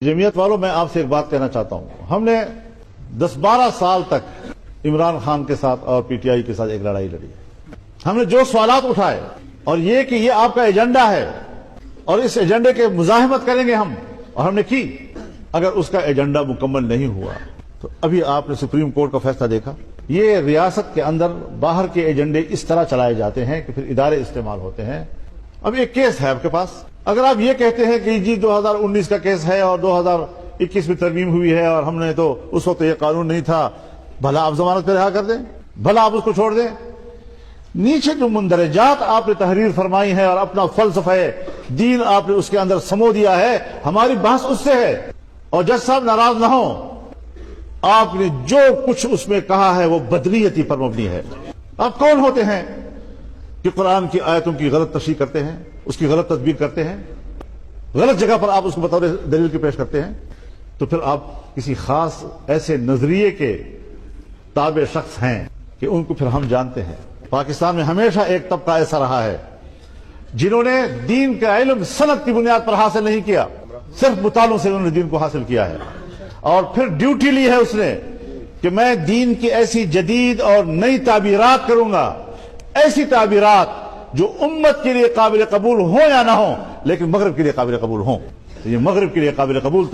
जमीयत वालों, मैं आपसे एक बात कहना चाहता हूं। हमने 10-12 साल तक इमरान खान के साथ और पीटीआई के साथ एक लड़ाई लड़ी। हमने जो सवालात उठाए और ये कि ये आपका एजेंडा है और इस एजेंडे के मुजाहिमत करेंगे हम, और हमने की। अगर उसका एजेंडा मुकम्मल नहीं हुआ तो अभी आपने सुप्रीम कोर्ट का फैसला देखा। ये रियासत के अंदर बाहर के एजेंडे इस तरह चलाए जाते हैं कि फिर इदारे इस्तेमाल होते हैं। अब एक केस है आपके पास, अगर आप ये कहते हैं कि जी 2019 का केस है और 2021 में तरमीम हुई है और हमने तो उस वक्त ये कानून नहीं था, भला आप जमानत पे रिहा कर दें, भला आप उसको छोड़ दें। नीचे जो मुंदरजात आपने तहरीर फरमाई है और अपना फलसफा दीन आपने उसके अंदर समो दिया है, हमारी बहस उससे है। और जज साहब नाराज ना हो, आपने जो कुछ उसमें कहा है वो बदनीयती पर मबनी है। आप कौन होते हैं कि कुरान की आयतों की गलत तशरीह करते हैं, उसकी गलत तदबीर करते हैं, गलत जगह पर आप उसको बतौर दलील की पेश करते हैं? तो फिर आप किसी खास ऐसे नजरिए के ताबे शख्स हैं कि उनको फिर हम जानते हैं। पाकिस्तान में हमेशा एक तबका ऐसा रहा है जिन्होंने दीन का इल्म सनद की बुनियाद पर हासिल नहीं किया, सिर्फ मुतालों से उन्होंने दीन को हासिल किया है। और फिर ड्यूटी ली है उसने कि मैं दीन की ऐसी जदीद और नई ताबीरात करूंगा, ऐसी ताबीरात जो उम्मत के लिए काबिल कबूल हो या ना हो, लेकिन मगरिब के लिए काबिल कबूल हो। ये मगरिब के लिए काबिल कबूल